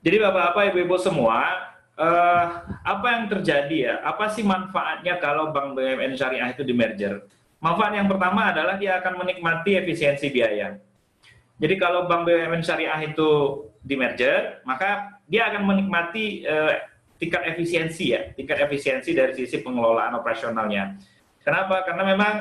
Jadi Bapak-Bapak, Ibu-Ibu semua, eh, apa yang terjadi ya? Apa sih manfaatnya kalau Bank BUMN Syariah itu di merger? Manfaat yang pertama adalah dia akan menikmati efisiensi biaya. Jadi kalau Bank BUMN Syariah itu di merger, maka dia akan menikmati tingkat efisiensi ya, tingkat efisiensi dari sisi pengelolaan operasionalnya. Kenapa? Karena memang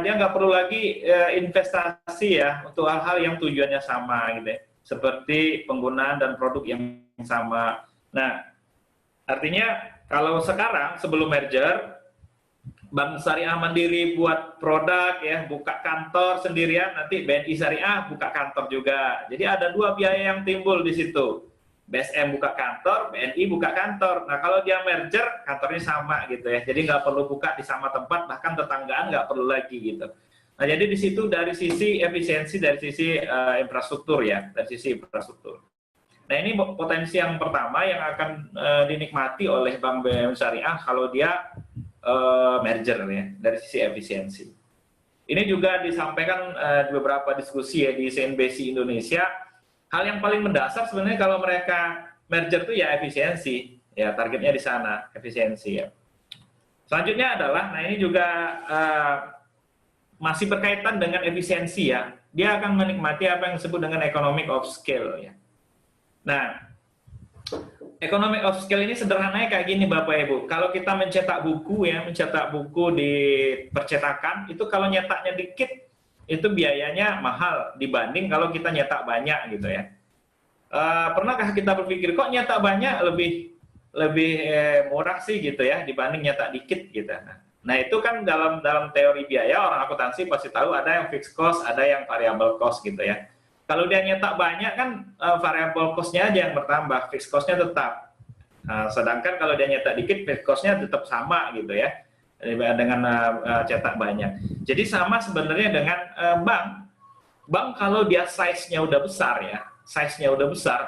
dia nggak perlu lagi investasi ya untuk hal-hal yang tujuannya sama gitu ya, seperti penggunaan dan produk yang sama. Nah, artinya kalau sekarang sebelum merger, Bank Syariah Mandiri buat produk ya, buka kantor sendirian, nanti BNI Syariah buka kantor juga. Jadi ada dua biaya yang timbul di situ. BSM buka kantor, BNI buka kantor. Nah kalau dia merger, kantornya sama gitu ya. Jadi nggak perlu buka di sama tempat, bahkan tetanggaan nggak perlu lagi gitu. Nah jadi di situ dari sisi efisiensi, dari sisi infrastruktur ya, dari sisi infrastruktur. Nah ini potensi yang pertama yang akan dinikmati oleh Bank BUMN Syariah kalau dia merger ya, dari sisi efisiensi. Ini juga disampaikan di beberapa diskusi ya di CNBC Indonesia. Hal yang paling mendasar sebenarnya kalau mereka merger itu ya efisiensi, ya targetnya di sana efisiensi ya. Selanjutnya adalah, nah ini juga masih berkaitan dengan efisiensi ya. Dia akan menikmati apa yang disebut dengan economic of scale ya. Nah, economic of scale ini sederhananya kayak gini Bapak Ibu. Kalau kita mencetak buku ya, mencetak buku di percetakan, itu kalau nyetaknya dikit, itu biayanya mahal dibanding kalau kita nyetak banyak gitu ya. Pernahkah kita berpikir kok nyetak banyak lebih murah sih gitu ya dibanding nyetak dikit gitu. Nah itu kan dalam teori biaya orang akuntansi pasti tahu ada yang fixed cost, ada yang variable cost gitu ya. Kalau dia nyetak banyak kan variable cost-nya aja yang bertambah, fixed cost-nya tetap. Sedangkan kalau dia nyetak dikit, fixed cost-nya tetap sama gitu ya dengan cetak banyak. Jadi sama sebenarnya dengan bank kalau dia size-nya udah besar ya,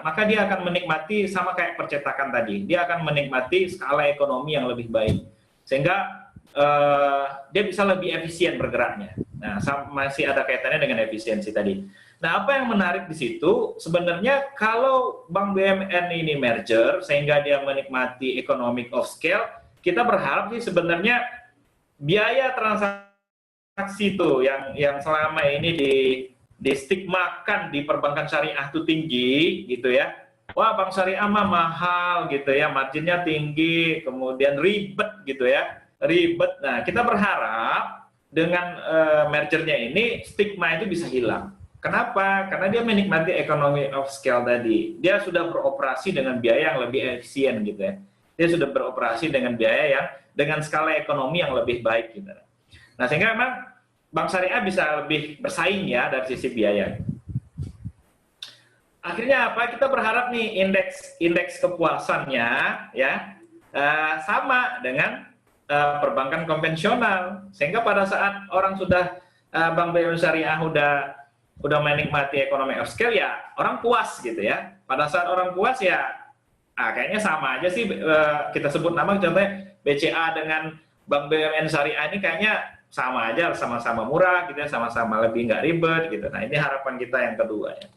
maka dia akan menikmati sama kayak percetakan tadi, dia akan menikmati skala ekonomi yang lebih baik, sehingga dia bisa lebih efisien bergeraknya. Nah, masih ada kaitannya dengan efisiensi tadi. Nah, apa yang menarik di situ, sebenarnya kalau Bank BUMN ini merger, sehingga dia menikmati economic of scale, kita berharap sih sebenarnya biaya transaksi itu yang selama ini di stigmakan di perbankan syariah itu tinggi gitu ya. Wah, bank syariah mah mahal gitu ya, marginnya tinggi, kemudian ribet gitu ya, ribet. Nah, kita berharap dengan mergernya ini stigma itu bisa hilang. Kenapa? Karena dia menikmati economy of scale tadi. Dia sudah beroperasi dengan biaya yang lebih efisien gitu ya. Dia sudah beroperasi dengan biaya yang dengan skala ekonomi yang lebih baik gitu. Nah, sehingga memang bank syariah bisa lebih bersaing ya dari sisi biaya. Akhirnya apa? Kita berharap nih indeks kepuasannya ya sama dengan perbankan konvensional, sehingga pada saat orang sudah Bank BUMN Syariah udah menikmati ekonomi of scale ya orang puas gitu ya. Pada saat orang puas ya kayaknya sama aja sih kita sebut nama contohnya BCA dengan Bank BUMN Syariah ini kayaknya sama aja, sama-sama murah gitu ya, sama-sama lebih nggak ribet gitu. Nah ini harapan kita yang kedua ya.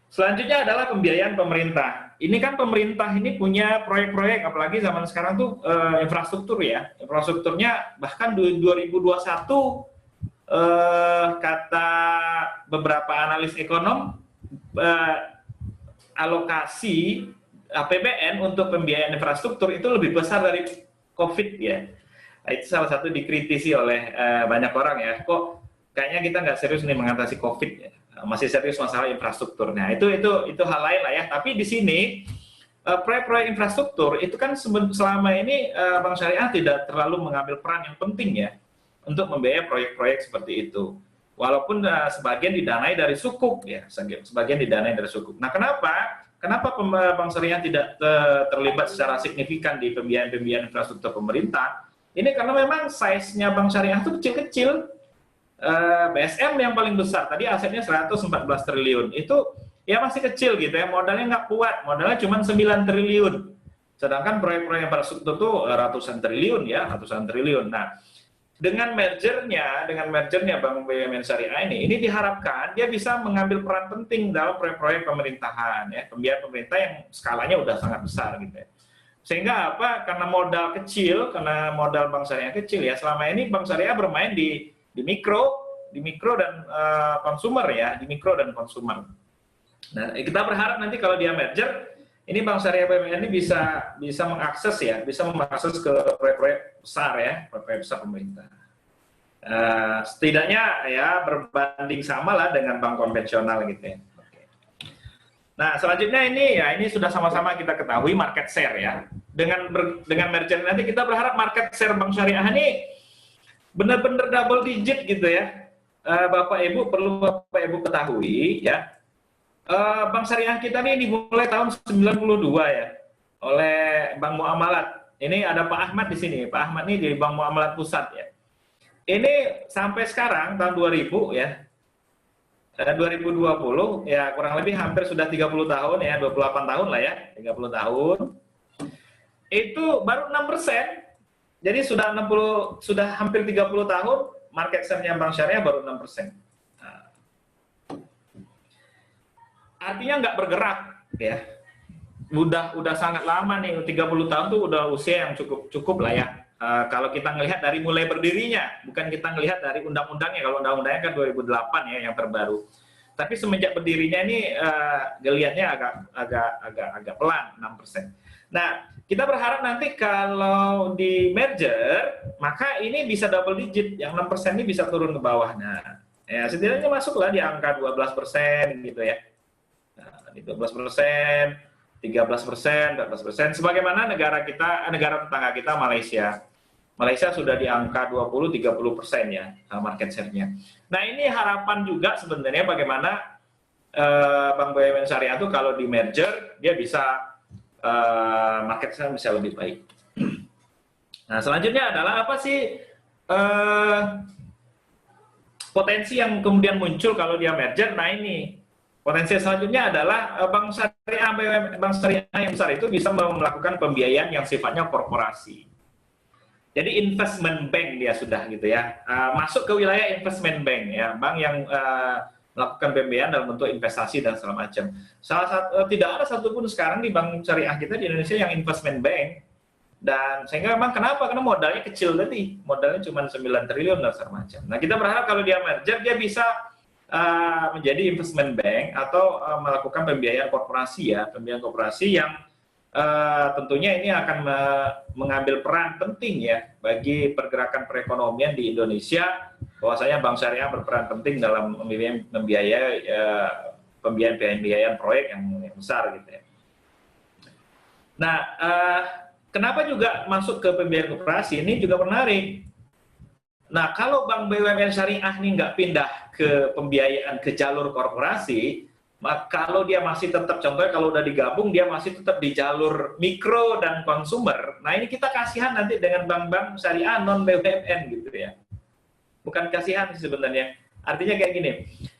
Selanjutnya adalah pembiayaan pemerintah. Ini kan pemerintah ini punya proyek-proyek, apalagi zaman sekarang tuh infrastruktur ya. Infrastrukturnya bahkan 2021 kata beberapa analis ekonom alokasi APBN untuk pembiayaan infrastruktur itu lebih besar dari COVID ya. Nah, itu salah satu dikritisi oleh banyak orang ya. Kok kayaknya kita nggak serius nih mengatasi COVID ya. Masih serius masalah infrastrukturnya. Itu hal lain lah ya. Tapi di sini proyek-proyek infrastruktur itu kan selama ini Bank Syariah tidak terlalu mengambil peran yang penting ya untuk membiayai proyek-proyek seperti itu. Walaupun sebagian didanai dari sukuk ya, sebagian didanai dari sukuk. Nah, kenapa Bank Syariah tidak terlibat secara signifikan di pembiayaan infrastruktur pemerintah? Ini karena memang size-nya Bank Syariah itu kecil-kecil. BSM yang paling besar, tadi asetnya 114 triliun. Itu ya masih kecil gitu ya, modalnya nggak kuat, modalnya cuma 9 triliun. Sedangkan proyek-proyek infrastruktur itu ratusan triliun ya, ratusan triliun. Nah, dengan mergernya Bank BUMN Syariah ini diharapkan dia bisa mengambil peran penting dalam proyek-proyek pemerintahan, ya, pembiayaan pemerintah yang skalanya udah sangat besar gitu ya. Sehingga apa? Karena modal kecil, karena modal Bank Syariah kecil ya, selama ini Bank Syariah bermain di mikro dan konsumer ya, di mikro dan konsumer. Nah, kita berharap nanti kalau dia merger, ini Bank Syariah BUMN ini bisa mengakses ya, bisa mengakses ke proyek-proyek besar ya, proyek besar pemerintah. Setidaknya ya berbanding sama lah dengan bank konvensional gitu ya. Nah, selanjutnya ini sudah sama-sama kita ketahui market share ya. Dengan merger nanti kita berharap market share Bank Syariah ini benar-benar double digit gitu ya. Bapak Ibu perlu Bapak Ibu ketahui ya. Bank Syariah kita ini dimulai tahun 92 ya oleh Bank Muamalat. Ini ada Pak Ahmad di sini. Pak Ahmad ini di Bank Muamalat Pusat ya. Ini sampai sekarang tahun 2000 ya. 2020 ya kurang lebih hampir sudah 30 tahun ya, 28 tahun lah ya, 30 tahun. Itu baru 6%. Jadi sudah hampir 30 tahun market share-nya Bank Syariah baru 6%. Artinya nggak bergerak ya, udah sangat lama nih, 30 tahun tuh udah usia yang cukup lah ya. Kalau kita ngelihat dari mulai berdirinya, bukan kita ngelihat dari undang-undangnya. Kalau undang-undangnya kan 2008 ya yang terbaru. Tapi semenjak berdirinya ini geliatnya agak pelan 6%. Nah, kita berharap nanti kalau di merger maka ini bisa double digit, yang 6% ini bisa turun ke bawah. Nah, ya setidaknya masuklah di angka 12% gitu ya. 12%, 13%, 14%, sebagaimana negara tetangga kita Malaysia. Malaysia sudah di angka 20-30% ya market share-nya. Nah, ini harapan juga sebenarnya bagaimana Bank BUMN Syariah itu kalau di merger dia bisa market share bisa lebih baik. Nah, selanjutnya adalah apa sih potensi yang kemudian muncul kalau dia merger? Nah, ini potensi selanjutnya adalah Bank Syariah yang besar itu bisa melakukan pembiayaan yang sifatnya korporasi. Jadi investment bank dia sudah gitu ya, masuk ke wilayah investment bank ya, bank yang melakukan pembiayaan dalam bentuk investasi dan segala macam. Tidak ada satupun sekarang di Bank Syariah kita di Indonesia yang investment bank. Dan sehingga memang kenapa? Karena modalnya kecil tadi, modalnya cuma 9 triliun dan segala macam. Nah, kita berharap kalau dia merger dia bisa menjadi investment bank atau melakukan pembiayaan korporasi ya, pembiayaan korporasi yang tentunya ini akan mengambil peran penting ya bagi pergerakan perekonomian di Indonesia. Bahwasanya Bank Syariah berperan penting dalam membiayai pembiayaan proyek yang besar gitu ya. Nah, kenapa juga masuk ke pembiayaan korporasi ini juga menarik. Nah, kalau Bank BUMN Syariah ini nggak pindah ke pembiayaan ke jalur korporasi, maka kalau dia masih tetap, contohnya kalau udah digabung, dia masih tetap di jalur mikro dan konsumer. Nah, ini kita kasihan nanti dengan bank-bank syariah non BUMN gitu ya. Bukan kasihan sebenarnya. Artinya kayak gini,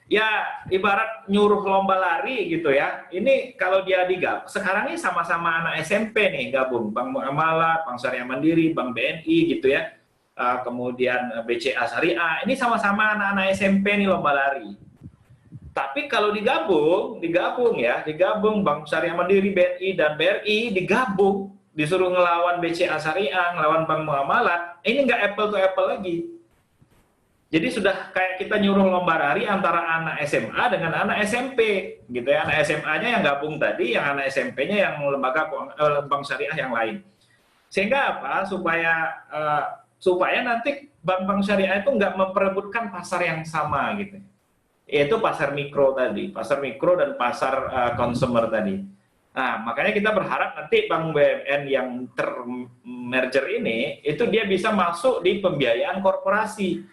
ya ibarat nyuruh lomba lari gitu ya. Ini kalau dia digabung, sekarang ini sama-sama anak SMP nih gabung, Bank Muamalat, Bank Syariah Mandiri, Bank BNI gitu ya. Kemudian BCA Syariah, ini sama-sama anak-anak SMP nih lomba lari. Tapi kalau digabung Bank Syariah Mandiri, BNI dan BRI digabung, disuruh ngelawan BCA Syariah, ngelawan Bank Muamalat, ini nggak apple to apple lagi. Jadi sudah kayak kita nyuruh lomba lari antara anak SMA dengan anak SMP, gitu ya. Anak SMA-nya yang gabung tadi, yang anak SMP-nya yang lembaga Bank Syariah yang lain. Sehingga apa? Supaya nanti bank-bank syariah itu nggak memperebutkan pasar yang sama gitu, yaitu pasar mikro tadi, pasar mikro dan pasar consumer tadi. Nah, makanya kita berharap nanti Bank BUMN yang termerger ini itu dia bisa masuk di pembiayaan korporasi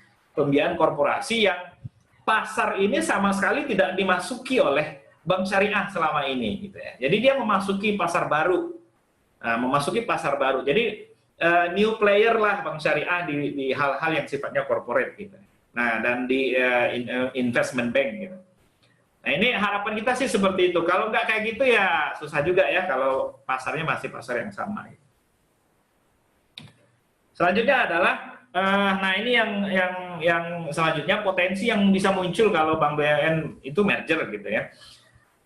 yang pasar ini sama sekali tidak dimasuki oleh bank syariah selama ini gitu ya. Jadi dia memasuki pasar baru, Jadi new player lah Bank Syariah di hal-hal yang sifatnya corporate gitu. Nah, dan di investment bank gitu. Nah, ini harapan kita sih seperti itu. Kalau nggak kayak gitu ya susah juga ya kalau pasarnya masih pasar yang sama. Selanjutnya adalah Nah ini yang selanjutnya, potensi yang bisa muncul kalau Bank BUMN itu merger gitu ya.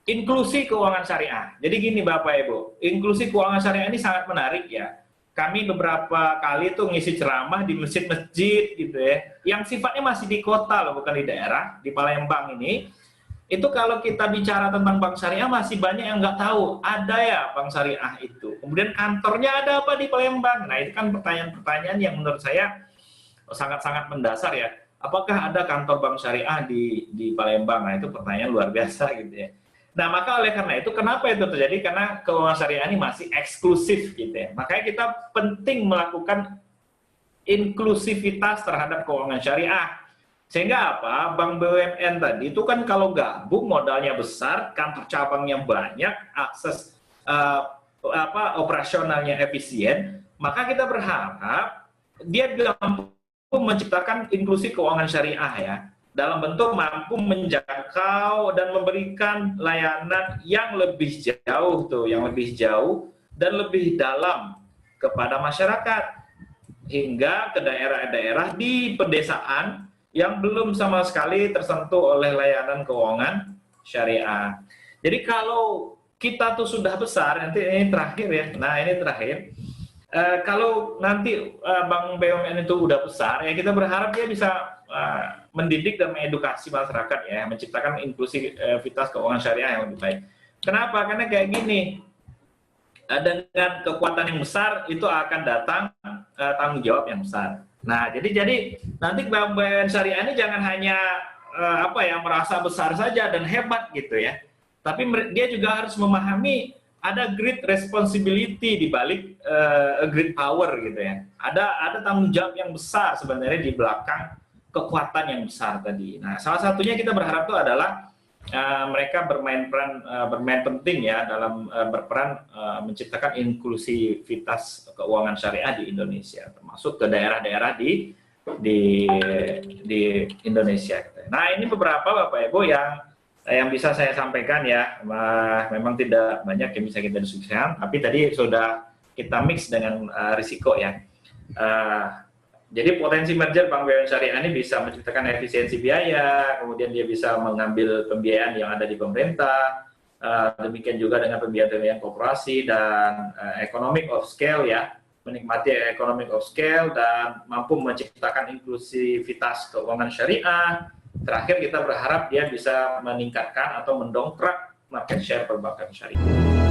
Inklusi keuangan syariah. Jadi gini Bapak Ibu, inklusi keuangan syariah ini sangat menarik ya. Kami beberapa kali tuh ngisi ceramah di masjid-masjid gitu ya, yang sifatnya masih di kota loh, bukan di daerah, di Palembang ini. Itu kalau kita bicara tentang bank syariah masih banyak yang nggak tahu ada ya bank syariah itu. Kemudian kantornya ada apa di Palembang? Nah itu kan pertanyaan-pertanyaan yang menurut saya sangat-sangat mendasar ya. Apakah ada kantor bank syariah di Palembang? Nah itu pertanyaan luar biasa gitu ya. Nah maka oleh karena itu kenapa itu terjadi? Karena keuangan syariah ini masih eksklusif gitu ya. Makanya kita penting melakukan inklusivitas terhadap keuangan syariah. Sehingga apa? Bank BUMN tadi itu kan kalau gabung modalnya besar, kantor cabangnya banyak, akses operasionalnya efisien, maka kita berharap dia mampu menciptakan inklusi keuangan syariah ya, dalam bentuk mampu menjangkau dan memberikan layanan yang lebih jauh dan lebih dalam kepada masyarakat hingga ke daerah-daerah di pedesaan yang belum sama sekali tersentuh oleh layanan keuangan syariah. Jadi kalau kita tuh sudah besar, nanti ini terakhir ya, nah ini terakhir, kalau nanti Bank BUMN itu udah besar, ya kita berharap dia bisa mendidik dan mengedukasi masyarakat ya, menciptakan inklusivitas keuangan syariah yang lebih baik. Kenapa? Karena kayak gini, dengan kekuatan yang besar itu akan datang tanggung jawab yang besar. Nah, jadi nanti Bank BUMN syariah ini jangan hanya merasa besar saja dan hebat gitu ya. Tapi dia juga harus memahami ada great responsibility di balik great power gitu ya. Ada tanggung jawab yang besar sebenarnya di belakang kekuatan yang besar tadi. Nah, salah satunya kita berharap itu adalah mereka bermain penting ya dalam berperan menciptakan inklusivitas keuangan syariah di Indonesia, termasuk ke daerah-daerah di Indonesia. Nah ini beberapa Bapak Ibu yang bisa saya sampaikan ya. Memang tidak banyak yang bisa kita diskusikan, tapi tadi sudah kita mix dengan risiko ya. Jadi potensi merger Bank BUMN Syariah ini bisa menciptakan efisiensi biaya, kemudian dia bisa mengambil pembiayaan yang ada di pemerintah, demikian juga dengan pembiayaan koperasi dan economic of scale ya, menikmati economic of scale dan mampu menciptakan inklusivitas keuangan syariah. Terakhir kita berharap dia bisa meningkatkan atau mendongkrak market share perbankan syariah.